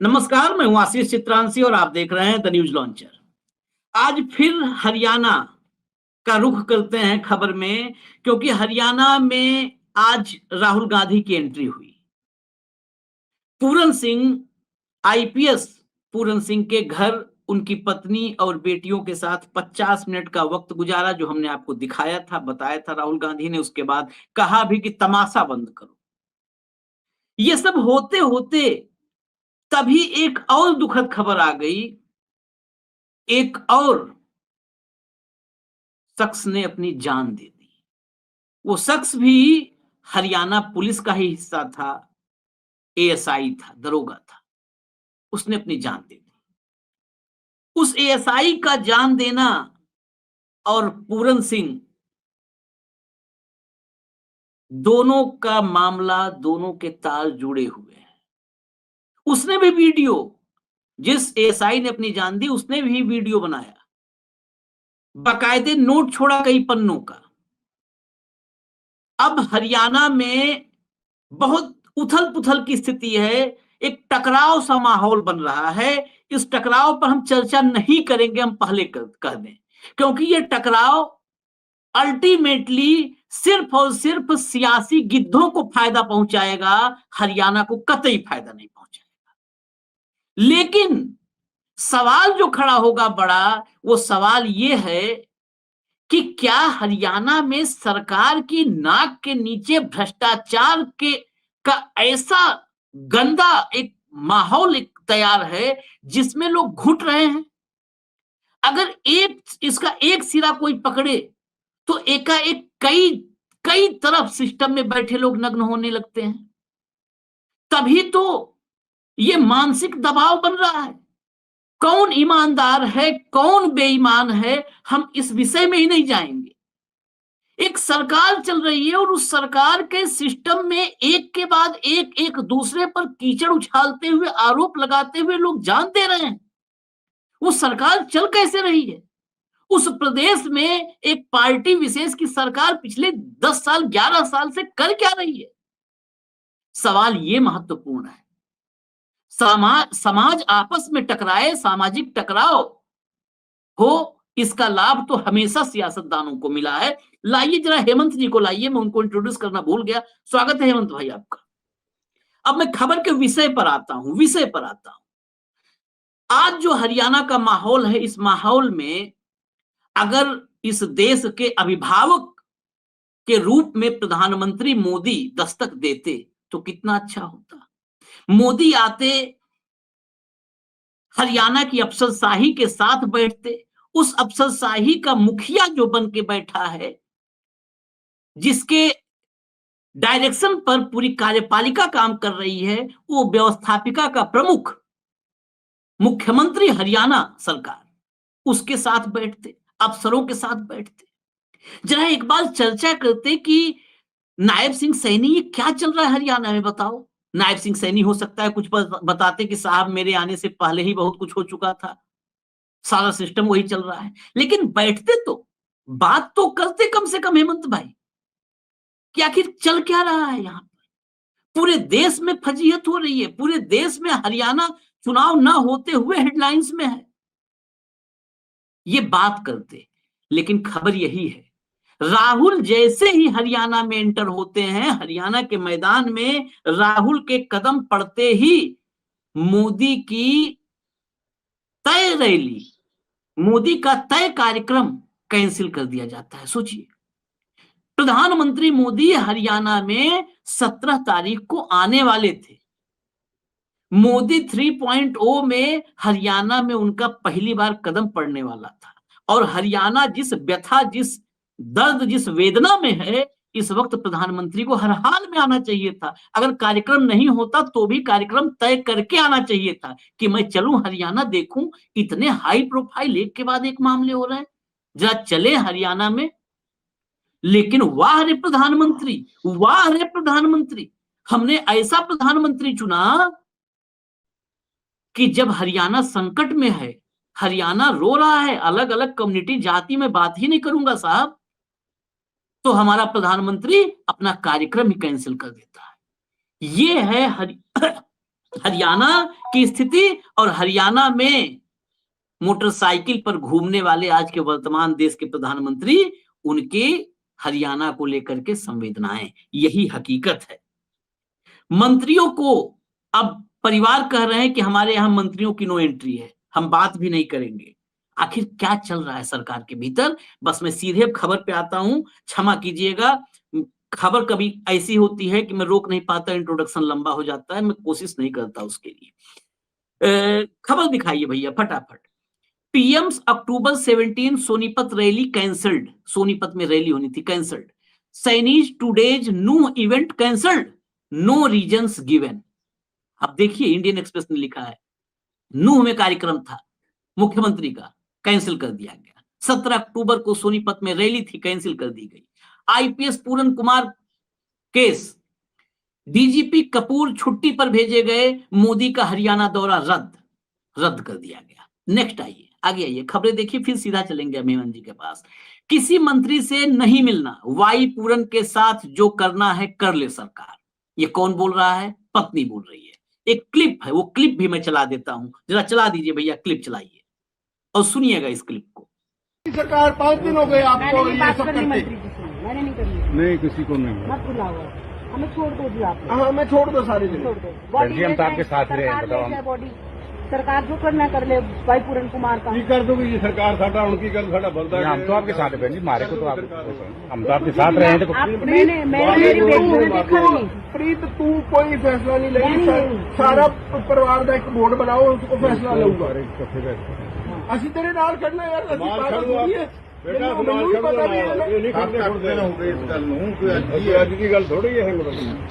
नमस्कार, मैं हूं आशीष चित्रांशी और आप देख रहे हैं द न्यूज लॉन्चर। आज फिर हरियाणा का रुख करते हैं खबर में, क्योंकि हरियाणा में आज राहुल गांधी की एंट्री हुई। पूरन सिंह आईपीएस पूरन सिंह के घर उनकी पत्नी और बेटियों के साथ 50 मिनट का वक्त गुजारा, जो हमने आपको दिखाया था, बताया था राहुल गांधी ने। उसके बाद कहा भी कि तमाशा बंद करो। ये सब होते होते तभी एक और दुखद खबर आ गई। एक और शख्स ने अपनी जान दे दी। वो शख्स भी हरियाणा पुलिस का ही हिस्सा था, एएसआई था, दरोगा था। उसने अपनी जान दे दी। उस एएसआई का जान देना और पूरन सिंह, दोनों का मामला, दोनों के तार जुड़े हुए हैं। उसने भी वीडियो, जिस एएसआई ने अपनी जान दी, उसने भी वीडियो बनाया, बाकायदे नोट छोड़ा कई पन्नों का। अब हरियाणा में बहुत उथल पुथल की स्थिति है। एक टकराव सा माहौल बन रहा है। इस टकराव पर हम चर्चा नहीं करेंगे, हम पहले कर दें, क्योंकि ये टकराव अल्टीमेटली सिर्फ और सिर्फ सियासी गिद्धों को फायदा पहुंचाएगा, हरियाणा को कतई फायदा नहीं पहुंचाएगा। लेकिन सवाल जो खड़ा होगा बड़ा, वो सवाल ये है कि क्या हरियाणा में सरकार की नाक के नीचे भ्रष्टाचार के का ऐसा गंदा एक माहौल तैयार है जिसमें लोग घुट रहे हैं। अगर इसका एक सिरा कोई पकड़े तो एकाएक कई कई तरफ सिस्टम में बैठे लोग नग्न होने लगते हैं। तभी तो ये मानसिक दबाव बन रहा है। कौन ईमानदार है, कौन बेईमान है, हम इस विषय में ही नहीं जाएंगे। एक सरकार चल रही है और उस सरकार के सिस्टम में एक के बाद एक दूसरे पर कीचड़ उछालते हुए, आरोप लगाते हुए लोग जान दे रहे हैं। वो सरकार चल कैसे रही है? उस प्रदेश में एक पार्टी विशेष की सरकार पिछले 10 साल 11 साल से कर क्या रही है? सवाल ये महत्वपूर्ण है। समाज आपस में टकराए, सामाजिक टकराव हो, इसका लाभ तो हमेशा सियासतदानों को मिला है। लाइए जरा हेमंत जी को लाइए, मैं उनको इंट्रोड्यूस करना भूल गया। स्वागत है हेमंत भाई आपका। अब मैं खबर के विषय पर आता हूं। आज जो हरियाणा का माहौल है, इस माहौल में अगर इस देश के अभिभावक के रूप में प्रधानमंत्री मोदी दस्तक देते तो कितना अच्छा होता। मोदी आते, हरियाणा की अफसरशाही के साथ बैठते। उस अफसरशाही का मुखिया जो बन के बैठा है, जिसके डायरेक्शन पर पूरी कार्यपालिका काम कर रही है, वो व्यवस्थापिका का प्रमुख मुख्यमंत्री हरियाणा सरकार, उसके साथ बैठते, अफसरों के साथ बैठते। जरा एक बार चर्चा करते कि नायब सिंह सैनी, ये क्या चल रहा है हरियाणा में, बताओ। नायब सिंह सैनी हो सकता है कुछ बताते कि साहब मेरे आने से पहले ही बहुत कुछ हो चुका था, सारा सिस्टम वही चल रहा है। लेकिन बैठते तो बात तो करते कम से कम हेमंत भाई कि आखिर चल क्या रहा है यहाँ पर। पूरे देश में फजीहत हो रही है, पूरे देश में हरियाणा चुनाव ना होते हुए हेडलाइंस में है, ये बात करते। लेकिन खबर यही है, राहुल जैसे ही हरियाणा में एंटर होते हैं, हरियाणा के मैदान में राहुल के कदम पड़ते ही मोदी की तय रैली, मोदी का तय कार्यक्रम कैंसिल कर दिया जाता है। सोचिए, प्रधानमंत्री मोदी हरियाणा में 17 तारीख को आने वाले थे। मोदी 3.0 में हरियाणा में उनका पहली बार कदम पड़ने वाला था। और हरियाणा जिस व्यथा, जिस दर्द, जिस वेदना में है, इस वक्त प्रधानमंत्री को हर हाल में आना चाहिए था। अगर कार्यक्रम नहीं होता तो भी कार्यक्रम तय करके आना चाहिए था कि मैं चलूं हरियाणा देखूं। इतने हाई प्रोफाइल एक के बाद एक मामले हो रहे हैं, जरा चले हरियाणा में। लेकिन वाह रे प्रधानमंत्री, वाह रे प्रधानमंत्री, हमने ऐसा प्रधानमंत्री चुना कि जब हरियाणा संकट में है, हरियाणा रो रहा है, अलग अलग कम्युनिटी जाति में बात ही नहीं करूंगा साहब, तो हमारा प्रधानमंत्री अपना कार्यक्रम ही कैंसिल कर देता है। ये है हरियाणा की स्थिति और हरियाणा में मोटरसाइकिल पर घूमने वाले आज के वर्तमान देश के प्रधानमंत्री, उनके हरियाणा को लेकर के संवेदनाएं, यही हकीकत है। मंत्रियों को अब परिवार कह रहे हैं कि हमारे यहां मंत्रियों की नो एंट्री है, हम बात भी नहीं करेंगे। आखिर क्या चल रहा है सरकार के भीतर? बस मैं सीधे खबर पे आता हूं, क्षमा कीजिएगा, खबर कभी ऐसी होती है कि मैं रोक नहीं पाता, इंट्रोडक्शन लंबा हो जाता है, मैं कोशिश नहीं करता उसके लिए। खबर दिखाइए भैया फटाफट। PM's October 17 Sonipat rally cancelled, Sonipat में रैली होनी थी, cancelled. Saini's today's new event cancelled, no reasons given. अब देखिए इंडियन एक्सप्रेस ने लिखा है, नूह में कार्यक्रम था मुख्यमंत्री का, कैंसिल कर दिया गया। 17 अक्टूबर को सोनीपत में रैली थी, कैंसिल कर दी गई। आईपीएस पूरन कुमार केस, डीजीपी कपूर छुट्टी पर भेजे गए, मोदी का हरियाणा दौरा रद्द कर दिया गया। नेक्स्ट आइए, आगे आइए, खबरें देखिए, फिर सीधा चलेंगे अभिमन जी के पास। किसी मंत्री से नहीं मिलना, वाई पूरन के साथ जो करना है कर ले सरकार। ये कौन बोल रहा है? पत्नी बोल रही है। एक क्लिप है, वो क्लिप भी मैं चला देता हूं, जरा चला दीजिए भैया, क्लिप चलाइए और सुनिएगा इस क्लिप को। सरकार 5 दिन हो गए आपको ये सब करते। मैंने नहीं करनी। नहीं, किसी को नहीं। मत बुलाओ, हमें छोड़ दो जी आप। हाँ, हमें छोड़ दो, सारे दिन छोड़ दो। हम तो आपके साथ ही रहे, बताओ। बॉडी सरकार जो करना कर ले, भाई पूरन कुमार का कर दोगे ये सरकार, साडा उनकी कर, साडा बनता है। हम तो आपके साथ है, मारे को तो आप, हम तो आपके साथ रहे हैं। तो मैंने देखा नहीं। प्रीत, तू कोई फैसला नहीं लेगी, सारा परिवार का एक बोर्ड बनाओ, उसको फैसला लूंगा। असि तेरे नाल करना यार, असि पागल थोड़ी है। बेटा ਮੈਨੂੰ ਪਤਾ ਵੀ ਇਹ ਨਹੀਂ ਕਰਦੇ ਹੁੰਦੇ ਨਾ ਹੁੰਦੇ ਇਸ ਗੱਲ ਨੂੰ, ਕੋਈ ਅੱਜ ਦੀ ਗੱਲ ਥੋੜੀ ਹੈ।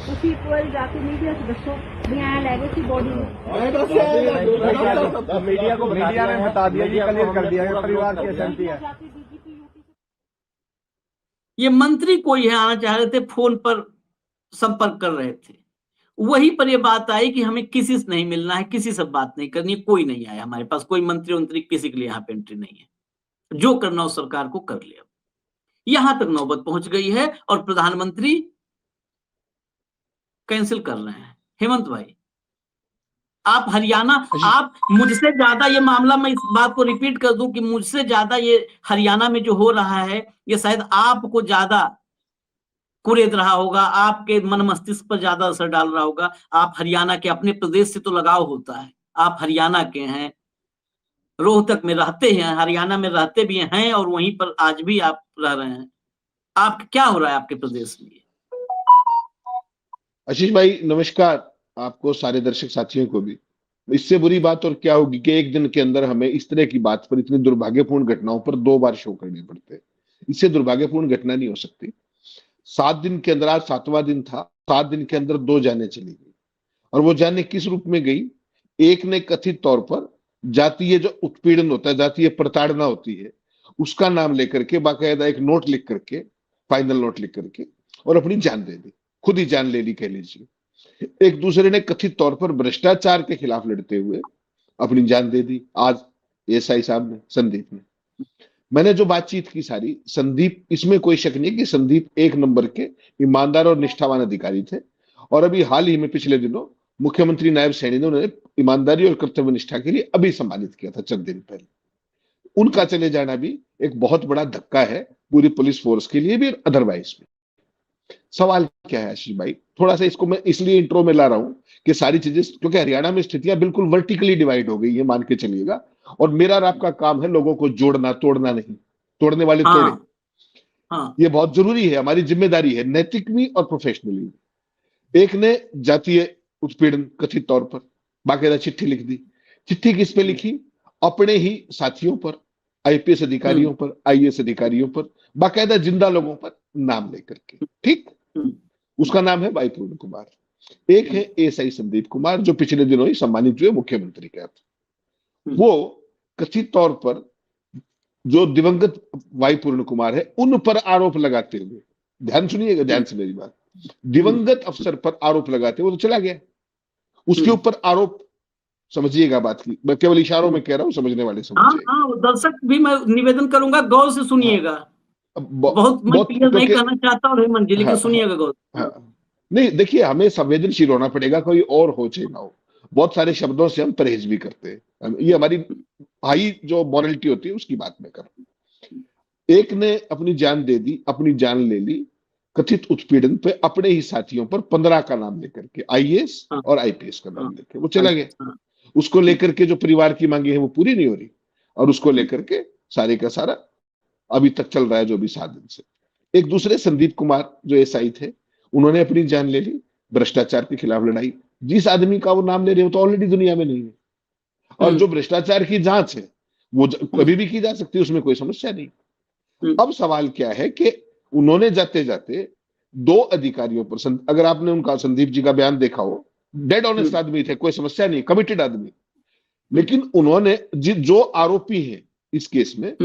ਤੁਸੀਂ ਇੱਕ ਵਾਰੀ ਜਾ ਕੇ ਮੀਡੀਆ 'ਚ ਦੱਸੋ ਵੀ ਐਂ ਲੈ ਗਏ ਸੀ ਬੋਡੀ ਨੂੰ। मैं ਦੱਸਿਆ मीडिया को, मीडिया ने बता दिया, ये क्लियर कर दिया परिवार की असंति है। ये मंत्री कोई है, आना चाह रहे थे, फोन पर संपर्क कर रहे थे, वही पर ये बात आई कि हमें किसी से नहीं मिलना है, किसी से बात नहीं करनी, कोई नहीं आया हमारे पास, कोई मंत्री उंत्री किसी के लिए यहाँ पे एंट्री नहीं है, जो करना हो सरकार को कर ले। यहां तक नौबत पहुंच गई है और प्रधानमंत्री कैंसिल कर रहे हैं। हेमंत भाई, आप हरियाणा, आप मुझसे ज्यादा, ये मामला मैं इस बात को रिपीट कर दूं कि मुझसे ज्यादा ये हरियाणा में जो हो रहा है, ये शायद आपको ज्यादा कुरेद रहा होगा, आपके मन मस्तिष्क पर ज्यादा असर डाल रहा होगा। आप हरियाणा के, अपने प्रदेश से तो लगाव होता है, आप हरियाणा के हैं, रोहतक में रहते हैं, हरियाणा में रहते भी हैं और वहीं पर आज भी आप रह रहे हैं। आप क्या हो रहा है आपके प्रदेश में? आशीष भाई नमस्कार, आपको सारे दर्शक साथियों को भी। इससे बुरी बात और क्या होगी कि एक दिन के अंदर हमें इस तरह की बात पर, इतनी दुर्भाग्यपूर्ण घटनाओं पर 2 बार शो करने पड़ते हैं। इससे दुर्भाग्यपूर्ण घटना नहीं हो सकती। 7 दिन के अंदर, आज 7वां दिन था, 7 दिन के अंदर 2 जानें चली गई। और वो जानें किस रूप में गई? एक ने कथित तौर पर जातीय जो उत्पीड़न होता है, जातीय प्रताड़ना होती है, उसका नाम लेकर के बाकायदा एक नोट लिख करके, फाइनल नोट लिख करके, और अपनी जान दे दी, खुद ही जान ले ली कह लीजिए। एक दूसरे ने कथित तौर पर भ्रष्टाचार के खिलाफ लड़ते हुए अपनी जान दे दी। आज एसआई साहब ने, संदीप ने, मैंने जो बातचीत की सारी, संदीप, इसमें कोई शक नहीं कि संदीप 1 नंबर के ईमानदार और निष्ठावान अधिकारी थे। और अभी हाल ही में पिछले दिनों मुख्यमंत्री नायब सैनी ने उन्हें ईमानदारी और कर्तव्य निष्ठा के लिए अभी सम्मानित किया था, चंद दिन पहले। उनका चले जाना भी एक बहुत बड़ा धक्का है पूरी पुलिस फोर्स के लिए भी, अदरवाइज भी। सवाल क्या है आशीष भाई, थोड़ा सा इसको मैं इसलिए इंट्रो में ला रहा हूं कि सारी चीजें, क्योंकि हरियाणा में स्थितियां बिल्कुल वर्टिकली डिवाइड हो गई है, मान के चलिएगा। और मेरा और आपका काम है लोगों को जोड़ना, तोड़ना नहीं। तोड़ने वाले हाँ, तोड़े, हाँ, ये बहुत जरूरी है, हमारी जिम्मेदारी है, नैतिक भी और प्रोफेशनली। एक ने जातीय उत्पीड़न कथित तौर पर बाकायदा चिट्ठी लिख दी। चिट्ठी किस पे लिखी? अपने ही साथियों पर, आईपीएस अधिकारियों पर, आईएएस अधिकारियों पर, बाकायदा जिंदा लोगों पर नाम लेकर के। ठीक, उसका नाम है वाई पूरन कुमार। एक है एएसआई संदीप कुमार, जो पिछले दिनों ही सम्मानित हुए मुख्यमंत्री के हाथ। वो कथित तौर पर जो दिवंगत वाई पूरन कुमार है, उन पर आरोप लगाते हुए, ध्यान सुनिएगा, ध्यान से मेरी बात, दिवंगत अफसर पर आरोप लगाते हुए वो तो चला गया। उसके ऊपर आरोप, समझिएगा बात की, मैं केवल इशारों में कह रहा हूं, समझने वाले समझिए। हाँ, दर्शक भी मैं निवेदन करूंगा, गौर से सुनिएगा। बहुत मैं क्लियर नहीं करना चाहता हूँ हेमंत जी, लेकिन सुनिएगा गौर। नहीं देखिए, हमें संवेदनशील होना पड़ेगा, कोई और हो चाहे ना हो। बहुत सारे शब्दों से हम परहेज भी करते हैं। ये हमारी हाई जो मॉरलिटी होती है उसकी बात में कर रहा हूं। एक ने अपनी जान दे दी, अपनी जान ले ली कथित उत्पीड़न पे, अपने ही साथियों पर 15 का नाम लेकर के, आईएएस और आईपीएस का नाम लेकर वो चला गया। उसको लेकर के जो परिवार की मांगे हैं वो पूरी नहीं हो रही, और उसको लेकर के सारे का सारा अभी तक चल रहा है जो भी साधन से। एक दूसरे संदीप कुमार जो एसआई थे, उन्होंने अपनी जान ले ली भ्रष्टाचार के खिलाफ लड़ाई। जिस आदमी का वो नाम ले रहे हो तो ऑलरेडी दुनिया में नहीं है, और जो भ्रष्टाचार की जांच है वो कभी भी की जा सकती है, उसमें कोई समस्या नहीं। अब सवाल क्या है कि उन्होंने जाते जाते 2 अधिकारियों पर, अगर आपने उनका संदीप जी का बयान देखा हो, डेड ऑनेस्ट आदमी थे, कोई समस्या नहीं, कमिटेड आदमी, लेकिन उन्होंने जो आरोपी हैं इस केस में,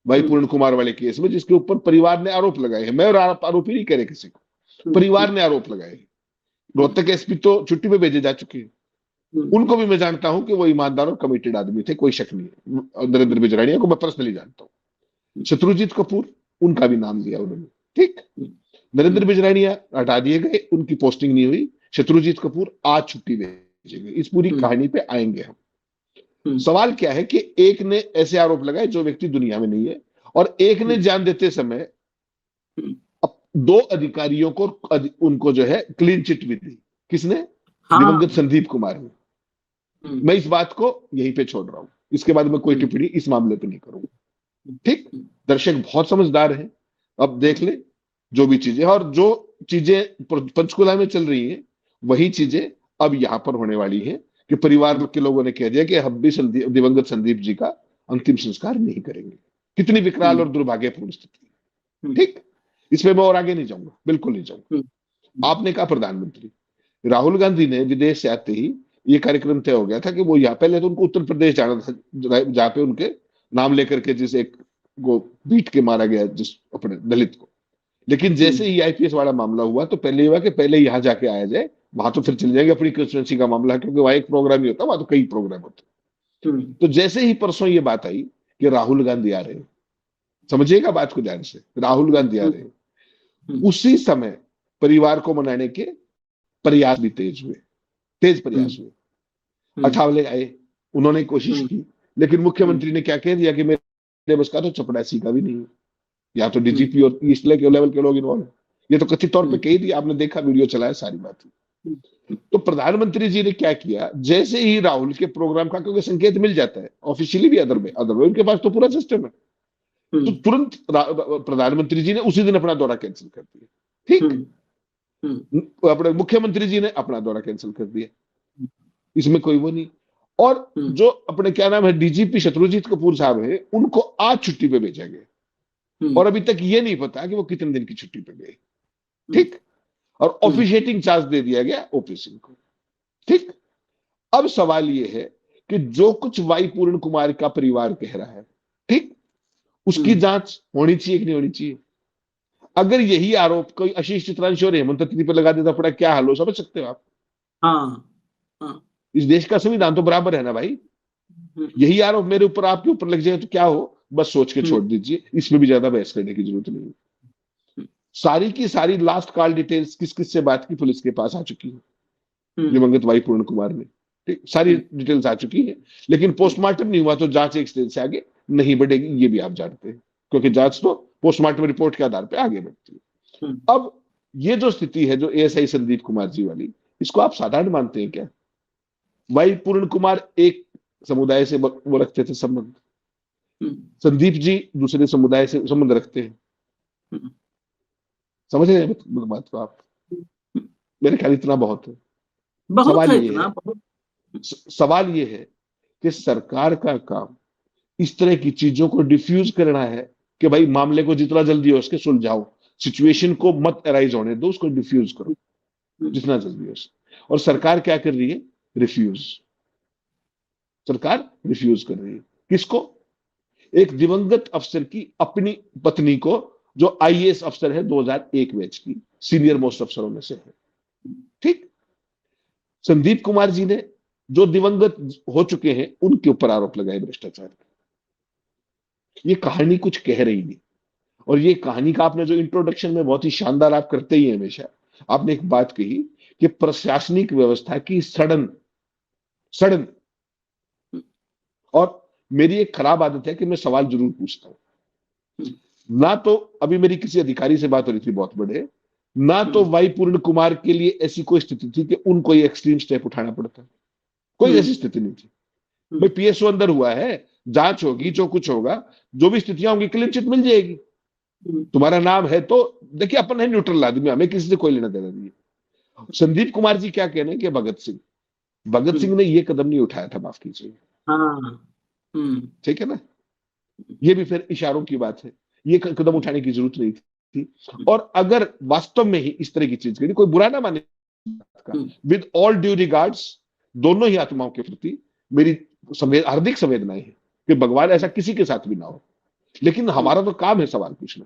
भाई पूर्ण कुमार वाले केस में, जिसके ऊपर परिवार ने आरोप लगाए हैं, मैं और आरोपी नहीं कह रहे किसी को, परिवार ने आरोप लगाए हैं। रोहतक एसपी तो छुट्टी पे भेजे जा चुके हैं, उनको भी मैं जानता हूं कि वो ईमानदार और कमिटेड आदमी थे, कोई शक नहीं है। नरेंद्र बिजराड़िया को मैं पर्सनली जानता हूं। शत्रुजीत कपूर, उनका भी नाम लिया उन्होंने, ठीक। नरेंद्र बिजराड़िया हटा दिए गए, उनकी पोस्टिंग नहीं हुई। शत्रुजीत कपूर आज छुट्टी भेजे गए। इस पूरी कहानी पे आएंगे हम। सवाल क्या है कि एक ने ऐसे आरोप लगाए जो व्यक्ति दुनिया में नहीं है, और एक ने जान देते समय 2 अधिकारियों को, उनको जो है क्लीन चिट भी दी। किसने? दिवंगत संदीप कुमार ने। मैं इस बात को यहीं पे छोड़ रहा हूं, इसके बाद मैं कोई टिप्पणी इस मामले पे नहीं करूंगा, ठीक। दर्शक बहुत समझदार हैं, अब देख ले जो भी चीजें, और जो चीजें पंचकुला में चल रही हैं वही चीजें अब यहां पर होने वाली हैं, कि परिवार के लोगों ने कह दिया कि हम भी दिवंगत संदीप जी का अंतिम संस्कार नहीं करेंगे। कितनी विकराल और दुर्भाग्यपूर्ण स्थिति, ठीक। इसमें मैं और आगे नहीं जाऊंगा, बिल्कुल नहीं जाऊंगा। आपने कहा प्रधानमंत्री राहुल गांधी ने विदेश से आते ही ये कार्यक्रम तय हो गया था कि वो यहाँ, पहले तो उनको उत्तर प्रदेश जाना था, जहां पे उनके नाम लेकर के जिस एक को बीट के मारा गया, जिस अपने दलित को। लेकिन जैसे ही आईपीएस वाला मामला हुआ तो पहले हुआ कि पहले यहाँ जाके आया जाए, वहां तो फिर चले जाएंगे अपनी कंस्टिट्यूंसी का मामला, क्योंकि वहां एक प्रोग्राम ही होता, वहां तो कई प्रोग्राम होते। तो जैसे ही परसों ये बात आई कि राहुल गांधी आ रहे हैं, समझिएगा बात को ध्यान से, राहुल गांधी आ रहे हैं, उसी समय परिवार को मनाने के प्रयास भी तेज प्रयास हुए। अठावले आए, उन्होंने कोशिश की, लेकिन मुख्यमंत्री ने क्या कह दिया कि मेरे बस का तो चपरासी का भी नहीं है, या तो डीजीपी और इस लेवल के लोग इन्वॉल्व। ये तो कथित तौर पे कह दिया, आपने देखा, वीडियो चलाया, सारी बात। तो प्रधानमंत्री जी ने क्या किया, जैसे ही राहुल के प्रोग्राम का, क्योंकि संकेत मिल जाता है ऑफिशियली भी, अदर में उनके पास तो पूरा सिस्टम है, तो तुरंत प्रधानमंत्री जी ने उसी दिन अपना दौरा कैंसिल कर दिया, ठीक। अपने मुख्यमंत्री जी ने अपना दौरा कैंसिल कर दिया, इसमें कोई वो नहीं। और जो अपने क्या नाम है डीजीपी शत्रुजीत कपूर साहब है, उनको आज छुट्टी पे भेजा गया, और अभी तक ये नहीं पता कि वो कितने दिन की छुट्टी पे गए, ठीक। और ऑफिशिएटिंग चार्ज दे दिया गया ओपी सिंह को, ठीक। अब सवाल ये है कि जो कुछ वाई पूर्ण कुमार का परिवार कह रहा है, ठीक, उसकी जांच होनी चाहिए कि नहीं होनी चाहिए। अगर यही आरोप कोई आशीष चित्रांशी और हेमंत तिवारी पर लगा देता पड़ा, क्या हाल हो, समझ सकते हो आप। हाँ। इस देश का संविधान तो बराबर है ना भाई। यही आरोप मेरे ऊपर, आपके ऊपर लग जाए तो क्या हो, बस सोच के छोड़ दीजिए, इसमें भी ज्यादा बहस करने की जरूरत नहीं है। सारी की सारी लास्ट कॉल डिटेल्स किस किस से बात की पुलिस के पास आ चुकी है, दिवंगत वाई पूर्ण कुमार ने, ठीक, सारी डिटेल्स आ चुकी है। लेकिन पोस्टमार्टम नहीं हुआ तो जांच एक स्टेज से आगे नहीं बढ़ेगी, ये भी आप जानते हैं, क्योंकि जांच तो पोस्टमार्टम रिपोर्ट के आधार पर आगे बढ़ती है। अब ये जो स्थिति है जो एएसआई संदीप कुमार जी वाली, इसको आप साधारण मानते हैं क्या? वाई पूर्ण कुमार एक समुदाय से वो रखते थे संबंध, संदीप जी दूसरे समुदाय से संबंध रखते हैं, समझ रहे हैं बात को आप? मेरे ख्याल इतना बहुत है। सवाल ये है कि सरकार का काम इस तरह की चीजों को डिफ्यूज करना है कि भाई मामले को जितना जल्दी हो सके सुलझाओ, सिचुएशन को मत अराइज होने दो, उसको डिफ्यूज करो जितना जल्दी हो सके। और सरकार क्या कर रही है? रिफ्यूज। सरकार रिफ्यूज कर रही है किसको? एक दिवंगत अफसर की अपनी पत्नी को, जो आईएएस अफसर है 2001 बैच की, सीनियर मोस्ट अफसरों में से है, ठीक। संदीप कुमार जी ने जो दिवंगत हो चुके हैं उनके ऊपर आरोप लगाए भ्रष्टाचार के। ये कहानी कुछ कह रही नहीं। और ये कहानी का आपने जो इंट्रोडक्शन में बहुत ही शानदार आप करते ही हैं हमेशा, आपने एक बात कही कि प्रशासनिक व्यवस्था की सड़न सडन। और मेरी एक खराब आदत है कि मैं सवाल जरूर पूछता हूं। ना तो अभी मेरी किसी अधिकारी से बात हो रही थी बहुत बड़े, ना तो वाई पूर्ण कुमार के लिए ऐसी कोई स्थिति थी कि उनको ये एक्सट्रीम स्टेप उठाना पड़ता, कोई ऐसी स्थिति नहीं थी। भाई पीएसओ अंदर हुआ है, जांच होगी, जो कुछ होगा, जो भी स्थितियां होंगी, क्लीन चिट मिल जाएगी। तुम्हारा नाम है तो देखिए, अपन है न्यूट्रल आदमी, हमें किसी से कोई लेना देना नहीं है। संदीप कुमार जी क्या कहने कि भगत सिंह ने ये कदम नहीं उठाया था, माफ कीजिए। ठीक है ना, ये भी फिर इशारों की बात है, ये कदम उठाने की जरूरत नहीं थी। और अगर वास्तव में ही इस तरह की चीज करी, कोई बुरा ना माने, विद ऑल ड्यू रिगार्ड्स दोनों ही आत्माओं के प्रति मेरी हार्दिक संवेदनाएं हैं कि भगवान ऐसा किसी के साथ भी ना हो। लेकिन हमारा तो काम है सवाल पूछना।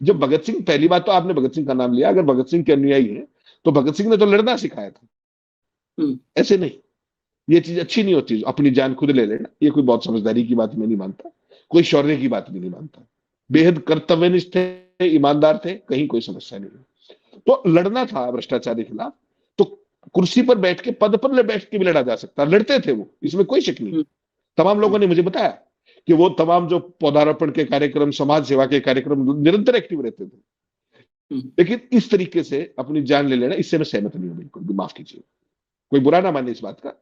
जब भगत सिंह, पहली बात तो आपने भगत सिंह का नाम लिया, अगर भगत सिंह के अनुयायी है तो भगत सिंह ने तो लड़ना सिखाया था, ऐसे नहीं। ये चीज अच्छी नहीं होती, अपनी जान खुद ले लेना, ये कोई बहुत समझदारी की बात मैं नहीं मानता, कोई शौर्य की बात भी नहीं मानता। बेहद कर्तव्यनिष्ठ थे, ईमानदार थे, कहीं कोई समस्या नहीं। तो लड़ना था भ्रष्टाचार के खिलाफ, तो कुर्सी पर बैठ के, पद पर बैठ के भी लड़ा जा सकता, लड़ते थे वो, इसमें कोई शक नहीं। तमाम लोगों ने मुझे बताया कि वो तमाम जो पौधारोपण के कार्यक्रम, समाज सेवा के कार्यक्रम, निरंतर एक्टिव रहते थे। लेकिन इस तरीके से अपनी जान ले लेना, इससे मैं सहमत नहीं हूं बिल्कुल भी, माफ कीजिए, कोई बुरा ना माने इस बात का,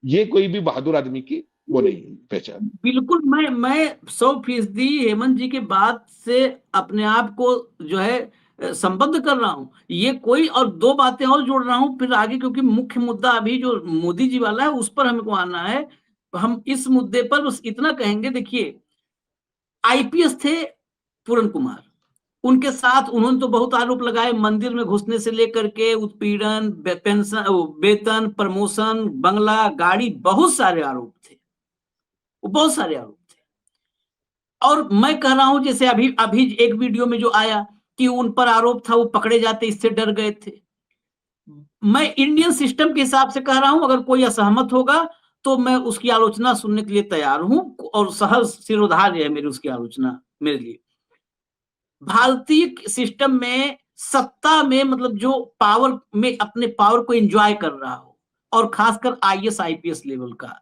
ये कोई भी बहादुर आदमी की वो नहीं पहचान। बिल्कुल, मैं 100% हेमंत जी के बात से अपने आप को जो है संबद्ध कर रहा हूं। ये कोई, और दो बातें और जोड़ रहा हूं फिर आगे, क्योंकि मुख्य मुद्दा अभी जो मोदी जी वाला है उस पर हमको आना है। हम इस मुद्दे पर बस इतना कहेंगे, देखिए आईपीएस थे पूर्ण कुमार, उनके साथ उन्होंने तो बहुत आरोप लगाए, मंदिर में घुसने से लेकर के उत्पीड़न, पेंशन, वेतन, प्रमोशन, बंगला, गाड़ी, बहुत सारे आरोप थे, बहुत सारे आरोप थे। और मैं कह रहा हूं, जैसे अभी अभी एक वीडियो में जो आया कि उन पर आरोप था, वो पकड़े जाते इससे डर गए थे। मैं इंडियन सिस्टम के हिसाब से कह रहा हूं, अगर कोई असहमत होगा तो मैं उसकी आलोचना सुनने के लिए तैयार हूं, और सहज सिरोधार्य है मेरी उसकी आलोचना मेरे लिए। भारतीय सिस्टम में सत्ता में, मतलब जो पावर में अपने पावर को एंजॉय कर रहा हो, और खासकर आईएएस आईपीएस लेवल का,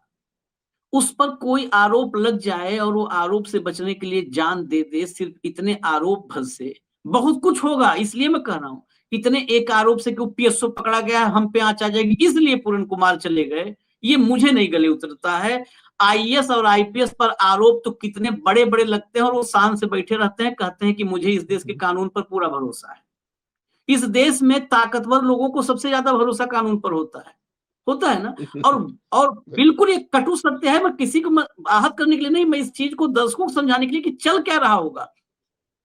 उस पर कोई आरोप लग जाए और वो आरोप से बचने के लिए जान दे दे, सिर्फ इतने आरोप भर से बहुत कुछ होगा। इसलिए मैं कह रहा हूं, इतने एक आरोप से कि पीएसओ पकड़ा गया, हम पे आंच आ जाएगी, इसलिए पूर्ण कुमार चले गए, ये मुझे नहीं गले उतरता है। आईएएस और आईपीएस पर आरोप तो कितने बड़े बड़े लगते हैं, और वो शान से बैठे रहते हैं, कहते हैं कि मुझे इस देश के कानून पर पूरा भरोसा है। इस देश में ताकतवर लोगों को सबसे ज्यादा भरोसा कानून पर होता है ना। और बिल्कुल एक कटु सत्य है, मैं किसी को आहत करने के लिए नहीं, मैं इस चीज को दर्शकों को समझाने के लिए कि चल क्या रहा होगा।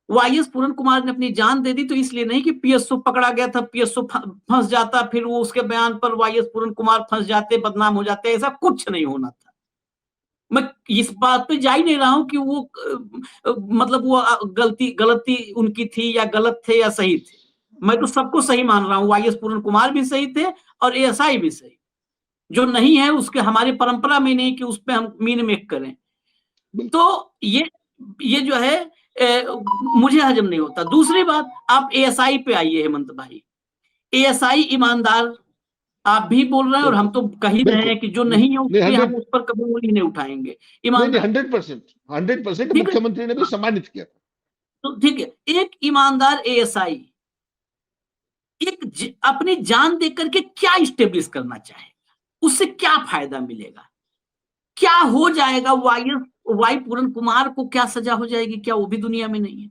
वाईएस पूर्ण कुमार ने अपनी जान दे दी, तो इसलिए नहीं कि पीएसओ पकड़ा गया था, पीएसओ फंस जाता, फिर वो उसके बयान पर वाईएस पूर्ण कुमार फंस जाते, बदनाम हो जाते, ऐसा कुछ नहीं होना था। मैं इस बात पे जा ही नहीं रहा हूं कि वो मतलब वो गलती उनकी थी या गलत थे या सही थे। मैं तो सबको सही मान रहा हूं, वाईएस पूर्ण कुमार भी सही थे और एएसआई भी सही। जो नहीं है उसके हमारी परंपरा में नहीं कि उस पे हम मीन मेक करें। तो ये जो है मुझे हजम नहीं होता। दूसरी बात, आप एएसआई पे आइए हेमंत भाई, एएसआई ईमानदार आप भी बोल रहे हैं, और हम तो कह ही रहे हैं कि जो नहीं है उसके हम उस पर कभी उंगली नहीं उठाएंगे। ईमानदार 100% मुख्यमंत्री ने भी सम्मानित किया। तो ठीक है, एक ईमानदार एएसआई एक अपनी जान देकर के क्या स्टेब्लिश करना चाहेगा, उससे क्या फायदा मिलेगा, क्या हो जाएगा? वाई पूर्ण कुमार को क्या सजा हो जाएगी? क्या वो भी दुनिया में नहीं है?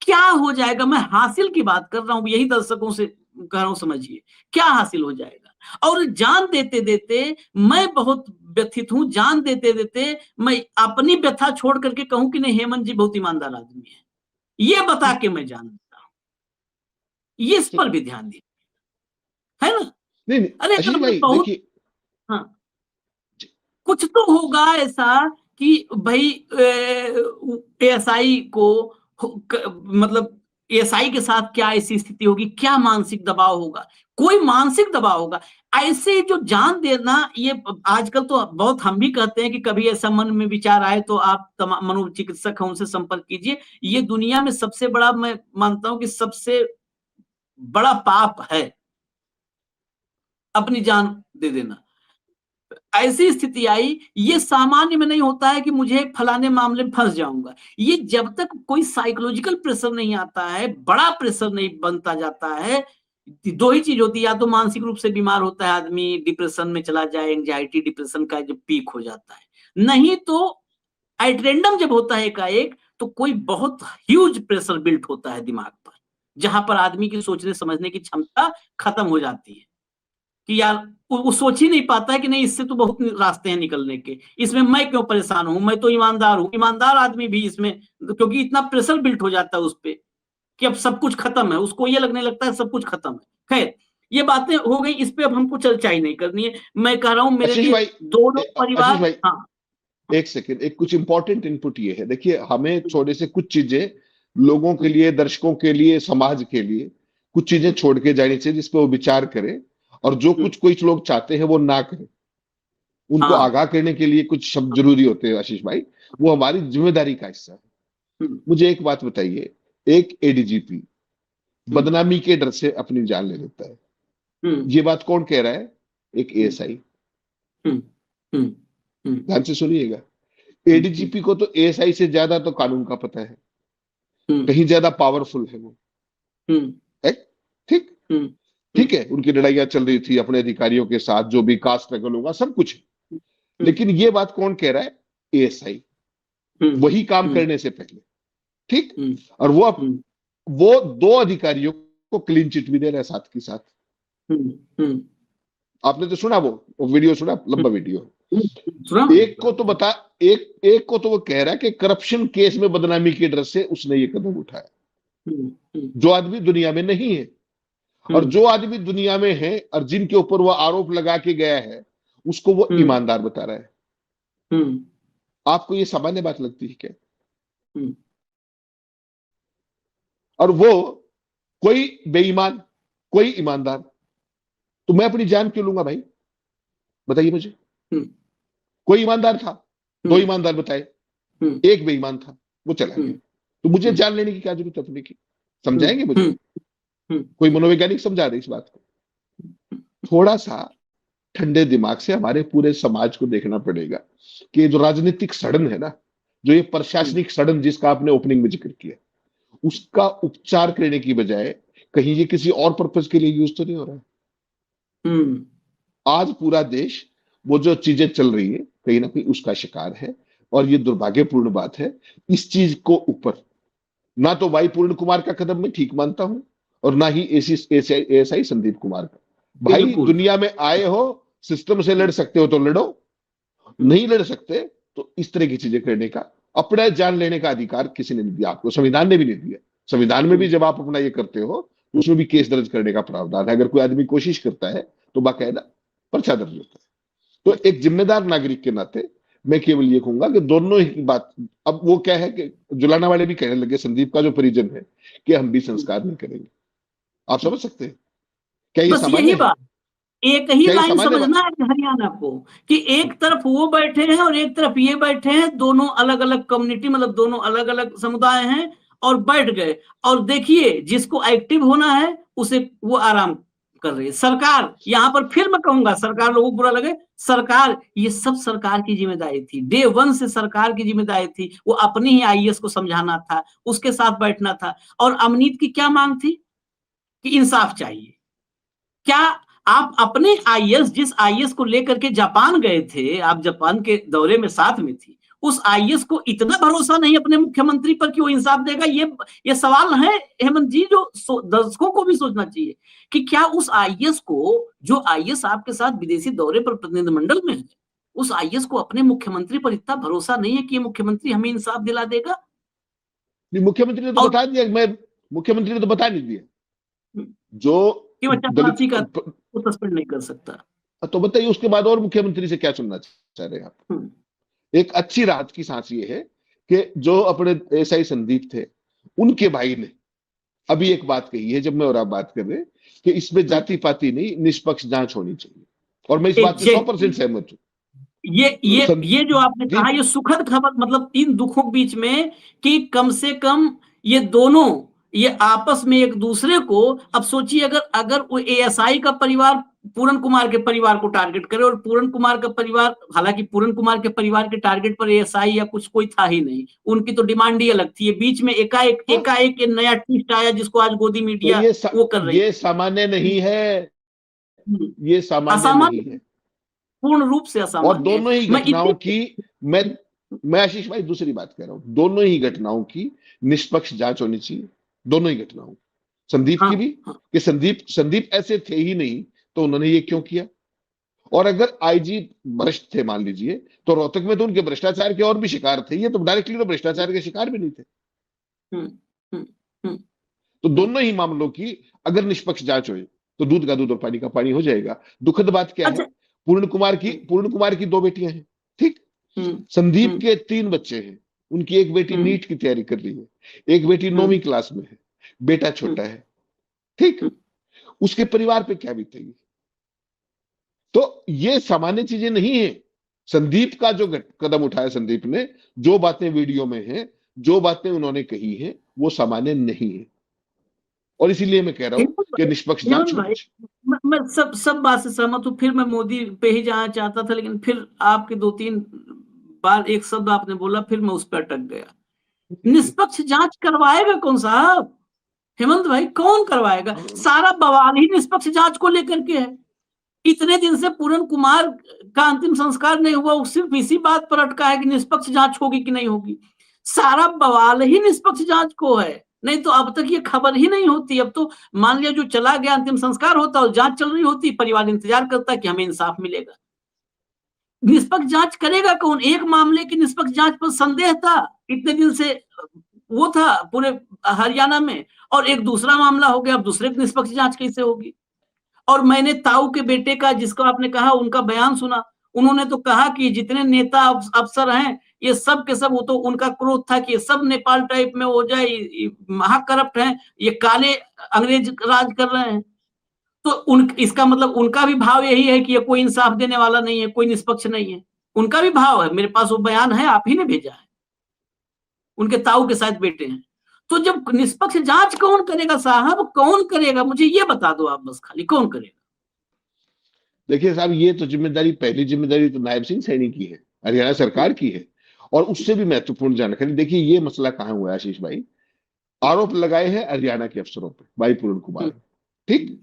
क्या हो जाएगा? मैं हासिल की बात कर रहा हूं, यही दर्शकों से कह रहा हूं, समझिए क्या हासिल हो जाएगा। और जान देते देते मैं बहुत व्यथित हूं, जान देते देते मैं अपनी व्यथा छोड़ करके कहूं कि नहीं, हेमंत जी बहुत ईमानदार आदमी है, ये बता के मैं जान देता हूं। ये इस पर भी ध्यान दीजिए, है ना? नहीं, अरे भाई बहुत, हाँ, कुछ तो होगा ऐसा कि भाई एएसआई को, मतलब एएसआई के साथ क्या ऐसी स्थिति होगी, क्या मानसिक दबाव होगा, कोई मानसिक दबाव होगा। ऐसे जो जान देना, ये आजकल तो बहुत हम भी कहते हैं कि कभी ऐसा मन में विचार आए तो आप मनोचिकित्सक हैं, उनसे संपर्क कीजिए। ये दुनिया में सबसे बड़ा, मैं मानता हूं कि सबसे बड़ा पाप है अपनी जान दे देना। ऐसी स्थिति आई, ये सामान्य में नहीं होता है कि मुझे फलाने मामले में फंस जाऊंगा। ये जब तक कोई साइकोलॉजिकल प्रेशर नहीं आता है, बड़ा प्रेशर नहीं बनता जाता है, दो ही चीज होती है, या तो मानसिक रूप से बीमार होता है आदमी, डिप्रेशन में चला जाए, एंजाइटी डिप्रेशन का जब पीक हो जाता है, नहीं तो एट रैंडम जब होता है एकाएक, तो कोई बहुत ह्यूज प्रेशर बिल्ट होता है दिमाग पर, जहां पर आदमी की सोचने समझने की क्षमता खत्म हो जाती है कि यार वो सोच ही नहीं पाता है कि नहीं, इससे तो बहुत रास्ते हैं निकलने के, इसमें मैं क्यों परेशान हूं, मैं तो ईमानदार हूं। ईमानदार आदमी भी इसमें, क्योंकि इतना प्रेशर बिल्ट हो जाता है उस पर कि अब सब कुछ खत्म है, उसको ये लगने लगता है सब कुछ खत्म है। खैर, ये बातें हो गई, इस पे अब हमको चर्चा ही नहीं करनी है। मैं कह रहा हूं मेरे आशीष लिए भाई, दोनों परिवार, आशीष भाई, हाँ एक सेकंड, एक कुछ इंपॉर्टेंट इनपुट ये है, देखिए हमें थोड़े से कुछ चीजें लोगों के लिए, दर्शकों के लिए, समाज के लिए कुछ चीजें छोड़ के जानी चाहिए जिस पे वो विचार करें, और जो कुछ लोग चाहते हैं वो ना करें, उनको हाँ, आगाह करने के लिए कुछ शब्द जरूरी होते हैं आशीष भाई, वो हमारी जिम्मेदारी का हिस्सा है। मुझे एक बात बताइए, एक एडीजीपी बदनामी के डर से अपनी जान ले लेता है, ये बात कौन कह रहा है? एक एएसआई। ध्यान से सुनिएगा, एडीजीपी को तो एएसआई से ज्यादा तो कानून का पता है, कहीं ज्यादा पावरफुल है वो। ठीक ठीक है, उनकी लड़ाइयां चल रही थी अपने अधिकारियों के साथ, जो भी कास्ट स्ट्रगल होगा सब कुछ, लेकिन ये बात कौन कह रहा है? एएसआई, वही काम करने से पहले। ठीक, और वो दो अधिकारियों को क्लीन चिट भी दे रहा है साथ के साथ। आपने तो सुना, वो वीडियो सुना, लंबा वीडियो। एक को तो वो कह रहा है कि करप्शन केस में बदनामी के डर से उसने ये कदम उठाया, जो आदमी दुनिया में नहीं है। और जो आदमी दुनिया में है और जिनके ऊपर वो आरोप लगा के गया है, उसको वो ईमानदार बता रहा है। आपको ये सामान्य बात लगती है क्या? और वो कोई बेईमान, कोई ईमानदार, तो मैं अपनी जान क्यों लूंगा भाई? बताइए मुझे। कोई ईमानदार था, दो ईमानदार बताए, एक बेईमान था, वो चला गया, तो मुझे जान लेने की क्या जरूरत है अपने की? समझाएंगे मुझे? कोई मनोवैज्ञानिक समझा रहे इस बात को? थोड़ा सा ठंडे दिमाग से हमारे पूरे समाज को देखना पड़ेगा कि जो राजनीतिक सड़न है ना, जो ये प्रशासनिक सड़न जिसका आपने ओपनिंग में जिक्र किया, उसका उपचार करने की बजाय कहीं ये किसी और पर्पज के लिए यूज तो नहीं हो रहा है। आज पूरा देश वो जो चीजें चल रही है कहीं ना कहीं उसका शिकार है, और ये दुर्भाग्यपूर्ण बात है। इस चीज को ऊपर ना तो वाई पूर्ण कुमार का कदम मैं ठीक मानता हूं, और ना ही एएसआई संदीप कुमार का। भाई दुनिया में आए हो, सिस्टम से लड़ सकते हो तो लड़ो, नहीं लड़ सकते तो इस तरह की चीजें करने का, अपना जान लेने का अधिकार किसी ने नहीं दिया आपको, संविधान ने भी नहीं दिया। संविधान में भी जब आप अपना ये करते हो तो उसमें भी केस दर्ज करने का प्रावधान है। अगर कोई आदमी कोशिश करता है तो बाकायदा पर्चा दर्ज होता है। तो एक जिम्मेदार नागरिक के नाते मैं केवल ये कहूंगा कि दोनों ही बात, अब वो क्या है कि जुलाना वाले भी कहने लगे, संदीप का जो परिजन है, कि हम भी संस्कार नहीं करेंगे। आप समझ सकते हैं क्या ये सामान्य है? एक ही लाइन समझना है हरियाणा को, कि एक तरफ वो बैठे हैं और एक तरफ ये बैठे हैं, दोनों अलग अलग कम्युनिटी, मतलब दोनों अलग अलग समुदाय हैं, और बैठ गए। और देखिए, जिसको एक्टिव होना है उसे वो आराम कर रही है सरकार। यहां पर फिर मैं कहूंगा, सरकार, लोगों को बुरा लगे, सरकार, ये सब सरकार की जिम्मेदारी थी, डे वन से सरकार की जिम्मेदारी थी। वो अपने ही आईएएस को समझाना था, उसके साथ बैठना था। और अमनीत की क्या मांग थी कि इंसाफ चाहिए। क्या आप अपने आईएएस, जिस आईएएस को लेकर के जापान गए थे, आप जापान के दौरे में साथ में थी, उस आईएएस को इतना भरोसा नहीं अपने मुख्यमंत्री पर कि वो इंसाफ देगा? ये सवाल है हेमंत जी, जो दर्शकों को भी सोचना चाहिए कि क्या उस आईएएस को, जो आईएएस आपके साथ विदेशी दौरे पर प्रतिनिधिमंडल में है, उस आईएएस को अपने मुख्यमंत्री पर इतना भरोसा नहीं है कि ये मुख्यमंत्री हमें इंसाफ दिला देगा? मुख्यमंत्री ने तो बता दिया, मुख्यमंत्री ने तो बता नहीं दिया जो दलित का वो सस्पेंड नहीं कर सकता। तो बताइए उसके बाद और मुख्यमंत्री से क्या सुनना चाह रहे हैं आप? एक अच्छी राहत की सांस ये है कि जो अपने एएसआई संदीप थे, उनके भाई ने अभी एक बात कही है, जब मैं और आप बात कर रहे हैं, कि इसमें जाति पाति नहीं, निष्पक्ष जांच होनी चाहिए, और मैं इस बात से 100% सहमत हूं। ये जो आपने कहा, ये सुखद खबर, मतलब इन दुखों के बीच में, कि कम से कम ये दोनों, ये आपस में एक दूसरे को, अब सोचिए अगर वो एएसआई का परिवार पूरन कुमार के परिवार को टारगेट करे, और पूरन कुमार का परिवार, हालांकि पूरन कुमार के परिवार के टारगेट पर एएसआई या कुछ कोई था ही नहीं, उनकी तो डिमांड ही अलग थी। ये बीच में एकाएक एक नया ट्विस्ट आया जिसको आज गोदी मीडिया वो कर रही है। ये सामान्य नहीं है, ये सामान्य नहीं है, पूर्ण रूप से असामान्य। और दोनों ही घटनाओं की मैं आशीष भाई दूसरी बात कह रहा हूं, दोनों ही घटनाओं की निष्पक्ष जांच होनी चाहिए, दोनों ही घटनाओं। संदीप की भी कि संदीप ऐसे थे ही नहीं तो उन्होंने ये क्यों किया, और अगर आईजी भ्रष्ट थे मान लीजिए, तो रोहतक में तो उनके भ्रष्टाचार के और भी शिकार थे, ये तो डायरेक्टली तो भ्रष्टाचार के शिकार भी नहीं थे। तो दोनों ही मामलों की अगर निष्पक्ष जांच हो तो दूध का दूध और पानी का पानी हो जाएगा। दुखद बात क्या है, पूर्ण कुमार की 2 बेटियां हैं, ठीक। संदीप के 3 बच्चे हैं, उनकी एक बेटी नीट की तैयारी कर रही है, एक बेटी 9वीं क्लास में है, बेटा छोटा है, ठीक। उसके परिवार पे क्या बीतेगी? तो ये सामान्य चीजें नहीं है। संदीप का जो कदम उठाया संदीप ने, जो बातें वीडियो में हैं, जो बातें उन्होंने कही हैं, वो सामान्य नहीं है, और इसीलिए मैं कह रहा हूं कि निष्पक्ष जांच होनी चाहिए। मैं सब बात से सहमत हूं। फिर मैं मोदी पे ही जाना चाहता था, लेकिन फिर आपके 2-3 बार एक शब्द आपने बोला, फिर मैं उस पर अटक गया। निष्पक्ष जांच करवाएगा कौन साहब? हेमंत भाई, कौन करवाएगा? सारा बवाल ही निष्पक्ष जांच को लेकर के है। इतने दिन से पूरन कुमार का अंतिम संस्कार नहीं हुआ, सिर्फ इसी बात पर अटका है कि निष्पक्ष जांच होगी कि नहीं होगी। सारा बवाल ही निष्पक्ष जांच को है, नहीं तो अब तक ये खबर ही नहीं होती। अब तो मान लिया जो चला गया, अंतिम संस्कार होता और जांच चल रही होती, परिवार इंतजार करता कि हमें इंसाफ मिलेगा। निष्पक्ष जांच करेगा कौन? एक मामले की निष्पक्ष जांच पर संदेह था, इतने दिन से वो था पूरे हरियाणा में, और एक दूसरा मामला हो गया, अब दूसरे की निष्पक्ष जांच कैसे होगी? और मैंने ताऊ के बेटे का, जिसको आपने कहा, उनका बयान सुना। उन्होंने तो कहा कि जितने नेता अफसर हैं, ये सब के सब, वो तो उनका क्रोध था कि ये सब नेपाल टाइप में हो जाए, महाकरप्ट हैं, ये काले अंग्रेज राज कर रहे हैं। तो इसका मतलब उनका भी भाव यही है कि ये कोई इंसाफ देने वाला नहीं है, कोई निष्पक्ष नहीं है। उनका भी भाव है, मेरे पास वो बयान है, आप ही ने भेजा है। उनके ताऊ के साथ बेटे हैं। तो जब निष्पक्ष जांच कौन करेगा साहब? कौन करेगा? मुझे ये बता दो आप बस, खाली कौन करेगा? देखिए साहब, ये तो जिम्मेदारी, पहली जिम्मेदारी तो नायब सिंह सैनी की है, हरियाणा सरकार की है, और उससे भी महत्वपूर्ण जानकारी। देखिए ये मसला कहां हुआ है आशीष भाई, आरोप लगाए हैं हरियाणा के अफसरों पे भाई पूर्ण कुमार, ठीक।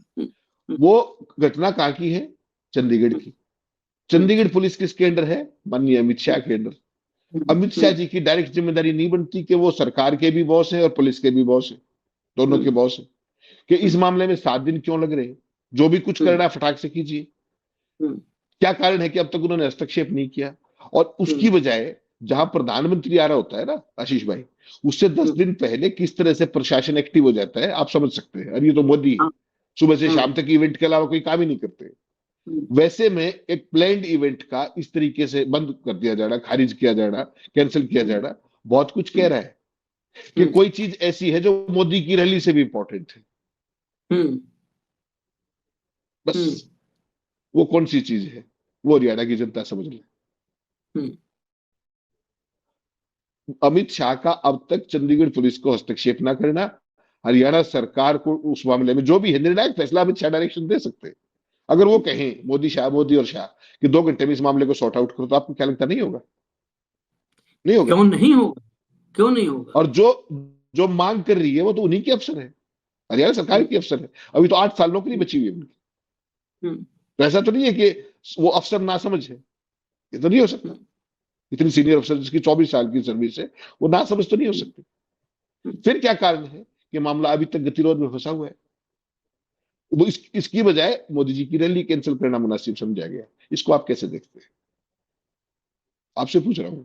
वो घटना कहां की है? चंडीगढ़ की। चंडीगढ़ पुलिस किसके अंडर है? माननीय अमित शाह के अंडर। अमित शाह जी की डायरेक्ट जिम्मेदारी नहीं बनती कि वो सरकार के भी बॉस है और पुलिस के भी बॉस है, दोनों के बॉस है, कि इस मामले में 7 दिन क्यों लग रहे हैं? जो भी कुछ करना है फटाक से कीजिए। क्या कारण है कि अब तक उन्होंने हस्तक्षेप नहीं किया? और उसकी बजाय जहां प्रधानमंत्री आ रहा होता है ना आशीष भाई, उससे 10 दिन पहले किस तरह से प्रशासन एक्टिव हो जाता है आप समझ सकते हैं। और ये तो मोदी सुबह से शाम तक इवेंट के अलावा कोई काम ही नहीं करते। वैसे में एक प्लान्ड इवेंट का इस तरीके से बंद कर दिया जाना, खारिज किया जाना, कैंसिल किया जाना, बहुत कुछ कह रहा है कि कोई चीज ऐसी है जो मोदी की रैली से भी इंपॉर्टेंट है। बस वो कौन सी चीज है वो हरियाणा की जनता समझ ले। अमित शाह का अब तक चंडीगढ़ पुलिस को हस्तक्षेप ना करना, हरियाणा सरकार को उस मामले में जो भी है निर्णायक फैसला अमित शाह डायरेक्शन दे सकते हैं। अगर वो कहें मोदी और शाह कि 2 घंटे में इस मामले को सॉर्ट आउट करो, तो आपको क्या लगता नहीं होगा? नहीं होगा। क्यों नहीं होगा? क्यों नहीं होगा? और जो मांग कर रही है वो तो उन्हीं के अफसर है, हरियाणा सरकार के अफसर है। अभी तो 8 साल नौकरी बची हुई है उनकी। तो ऐसा तो नहीं है कि वो अफसर ना समझ है, ये तो नहीं हो सकता। इतनी सीनियर अफसर जिसकी 24 साल की सर्विस है, वो ना समझ तो नहीं हो सकती। फिर क्या कारण है कि मामला अभी तक गतिरोध में फंसा हुआ है? वो इसकी बजाय मोदी जी की रैली कैंसिल करना मुनासिब समझा गया। इसको आप कैसे देखते हैं? आपसे पूछ रहा हूं,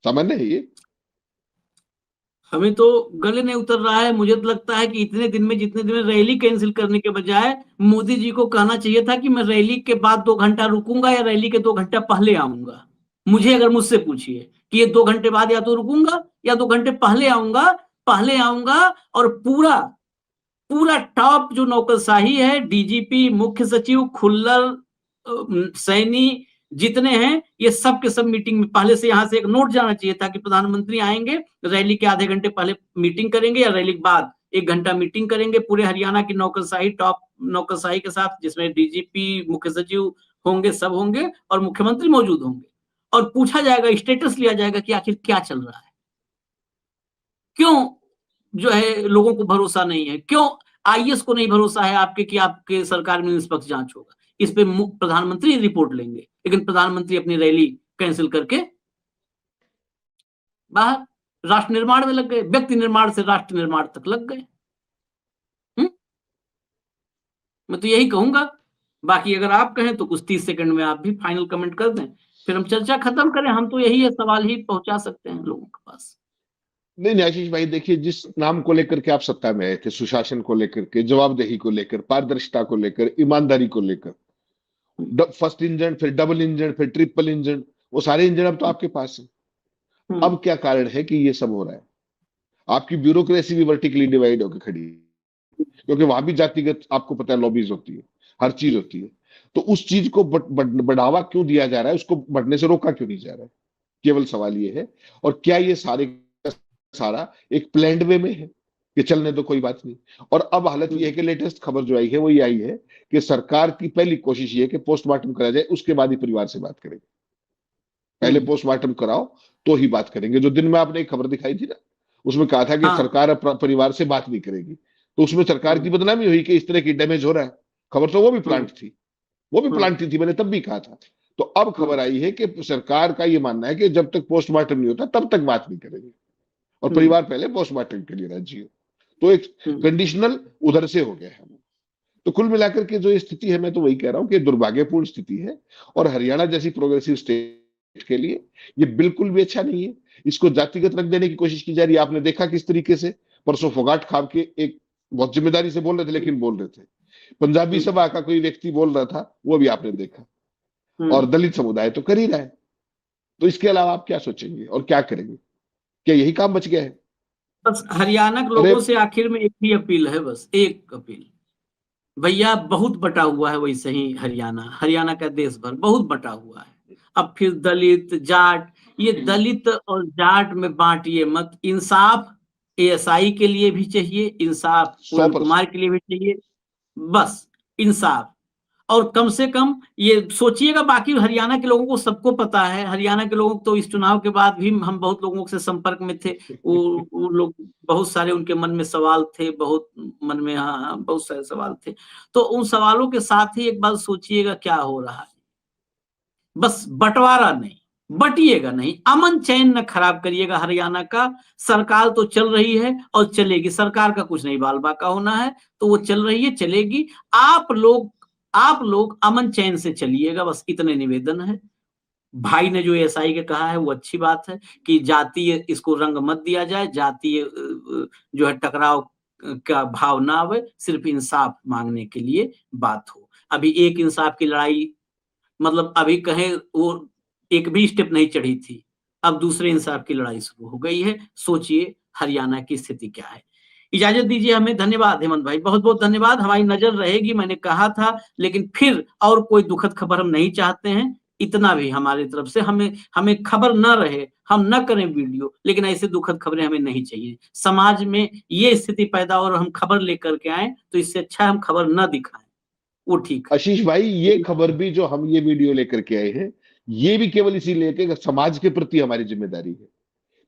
सामान्य है ये? हमें तो गले नहीं उतर रहा है। मुझे तो लगता है कि जितने दिन में रैली कैंसिल करने के बजाय मोदी जी को कहना चाहिए था कि मैं रैली के बाद 2 घंटा रुकूंगा या रैली के 2 घंटा पहले आऊंगा। मुझे अगर मुझसे पूछिए कि ये 2 घंटे बाद या तो रुकूंगा या 2 घंटे पहले आऊंगा और पूरा टॉप जो नौकरशाही है, डीजीपी, मुख्य सचिव, खुल्लर, सैनी जितने हैं, ये सब के सब मीटिंग में पहले से यहां से एक नोट जाना चाहिए था कि प्रधानमंत्री आएंगे, रैली के आधे घंटे पहले मीटिंग करेंगे या रैली के बाद 1 घंटा मीटिंग करेंगे। पूरे हरियाणा की नौकरशाही टॉप नौकरशाही के साथ, जिसमें डीजीपी, मुख्य सचिव होंगे, सब होंगे और मुख्यमंत्री मौजूद होंगे, और पूछा जाएगा, स्टेटस लिया जाएगा कि आखिर क्या चल रहा है, क्यों जो है लोगों को भरोसा नहीं है, क्यों आईएएस को नहीं भरोसा है आपके कि आपके सरकार में निष्पक्ष जांच होगा। इस पे प्रधानमंत्री रिपोर्ट लेंगे, लेकिन प्रधानमंत्री अपनी रैली कैंसिल करके बाहर राष्ट्र निर्माण में लग गए, व्यक्ति निर्माण से राष्ट्र निर्माण तक लग गए। मैं तो यही कहूंगा। बाकी अगर आप कहें तो कुछ 30 सेकंड में आप भी फाइनल कमेंट कर दें, फिर हम चर्चा खत्म करें। हम तो यही है, सवाल ही पहुंचा सकते हैं लोगों के पास। नहीं आशीष भाई, देखिए, जिस नाम को लेकर के आप सत्ता में आए थे, सुशासन को लेकर के, जवाबदेही को लेकर, पारदर्शिता को लेकर, ईमानदारी को लेकर, फर्स्ट इंजन, फिर डबल इंजन, फिर ट्रिपल इंजन, वो सारे इंजन अब तो आपके पास है। अब क्या कारण है कि ये सब हो रहा है? आपकी ब्यूरोक्रेसी भी वर्टिकली डिवाइड होकर खड़ी है, क्योंकि वहां भी जातिगत, आपको पता है, लॉबीज होती है, हर चीज होती है। तो उस चीज को बढ़ावा क्यों दिया जा रहा है? उसको बढ़ने से रोका क्यों नहीं जा रहा है? केवल सवाल ये है। और क्या ये सारा एक प्लान्ड वे में है कि चलने दो, कोई बात नहीं? और अब हालत यह है कि लेटेस्ट खबर जो आई है वो ये आई है कि सरकार की पहली कोशिश ये है कि पोस्टमार्टम करा जाए, उसके बाद ही परिवार से बात करेंगे। पहले पोस्टमार्टम कराओ तो ही बात करेंगे। जो दिन में आपने एक खबर दिखाई थी ना, उसमें कहा था कि सरकार परिवार से बात नहीं करेगी, तो उसमें सरकार की बदनामी हुई कि इस तरह की डैमेज हो रहा है। खबर तो वो भी प्लांट थी, मैंने तब भी कहा था। तो अब खबर आई है कि सरकार का ये मानना है कि जब तक पोस्टमार्टम नहीं होता तब तक बात नहीं करेंगे, और परिवार पहले पोस्टमार्टम के लिए राजी हो। तो एक कंडीशनल उधर से हो गया है। तो कुल मिलाकर के जो ये स्थिति है, मैं तो वही कह रहा हूं कि दुर्भाग्यपूर्ण स्थिति है, और हरियाणा जैसी प्रोग्रेसिव स्टेट के लिए ये बिल्कुल भी अच्छा नहीं है। इसको जातिगत रख देने की कोशिश की जा रही है। आपने देखा किस तरीके से परसों फोगाट खाब के एक बहुत जिम्मेदारी से बोल रहे थे, लेकिन बोल रहे थे, पंजाबी सभा का कोई व्यक्ति बोल रहा था, वो भी आपने देखा, और दलित समुदाय तो कर ही रहा है। तो इसके अलावा आप क्या सोचेंगे और क्या करेंगे? क्या यही काम बच गया है? बस हरियाणा के लोगों से आखिर में एक ही अपील है, बस एक अपील, भैया बहुत बटा हुआ है, वैसे ही हरियाणा का देश भर बहुत बटा हुआ है। अब फिर दलित जाट, ये दलित और जाट में बांटिए मत। इंसाफ एएसआई के लिए भी चाहिए, इंसाफ पूरन कुमार के लिए भी चाहिए, बस इंसाफ। और कम से कम ये सोचिएगा, बाकी हरियाणा के लोगों को सबको पता है, हरियाणा के लोगों को तो इस चुनाव के बाद भी हम बहुत लोगों से संपर्क में थे, वो लोग बहुत सारे उनके मन में सवाल थे, बहुत मन में हाँ बहुत सारे सवाल थे। तो उन सवालों के साथ ही एक बात सोचिएगा क्या हो रहा है। बस बंटवारा नहीं, बटिएगा नहीं, अमन चैन न खराब करिएगा हरियाणा का। सरकार तो चल रही है और चलेगी, सरकार का कुछ नहीं बाल बाका होना है, तो वो चल रही है, चलेगी। आप लोग अमन चैन से चलिएगा, बस इतने निवेदन है। भाई ने जो एसआई के कहा है वो अच्छी बात है कि जातीय इसको रंग मत दिया जाए, जातीय जो है टकराव का भाव ना आवे, सिर्फ इंसाफ मांगने के लिए बात हो। अभी एक इंसाफ की लड़ाई, मतलब अभी कहें वो एक भी स्टेप नहीं चढ़ी थी, अब दूसरे इंसाफ की लड़ाई शुरू हो गई है। सोचिए हरियाणा की स्थिति क्या है। इजाजत दीजिए हमें। धन्यवाद हेमंत भाई, बहुत बहुत धन्यवाद। हमारी नजर रहेगी, मैंने कहा था, लेकिन फिर और कोई दुखद खबर हम नहीं चाहते हैं। इतना भी हमारी तरफ से हमें खबर न रहे, हम न करें वीडियो, लेकिन ऐसे दुखद खबरें हमें नहीं चाहिए। समाज में ये स्थिति पैदा हो और हम खबर लेकर के आए, तो इससे अच्छा हम खबर न दिखाएं, वो ठीक है। आशीष भाई, ये खबर भी जो हम ये वीडियो लेकर के आए हैं, ये भी केवल इसीलिए कि समाज के प्रति हमारी जिम्मेदारी है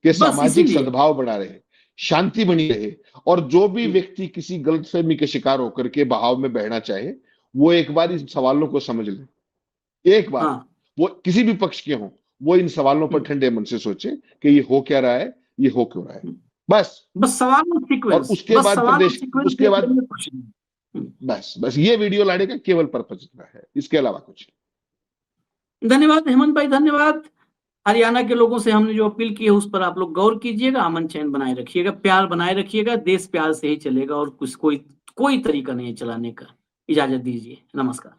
कि सामाजिक सद्भाव बना रहे, शांति बनी रहे, और जो भी व्यक्ति किसी गलतफहमी के शिकार होकर के बहाव में बहना चाहे, वो एक बार इन सवालों को समझ ले। एक बार वो किसी भी पक्ष के हों, वो इन सवालों पर ठंडे मन से सोचे कि ये हो क्या रहा है, ये हो क्यों रहा है। बस सवाल सीक्वेंस, और उसके बाद प्रदेश, उसके बाद बस ये वीडियो लाने का केवल पर्पज इतना है, इसके अलावा कुछ। धन्यवाद हेमंत भाई, धन्यवाद। हरियाणा के लोगों से हमने जो अपील की है उस पर आप लोग गौर कीजिएगा, अमन चैन बनाए रखिएगा, प्यार बनाए रखिएगा। देश प्यार से ही चलेगा और कुछ कोई तरीका नहीं है चलाने का। इजाजत दीजिए, नमस्कार।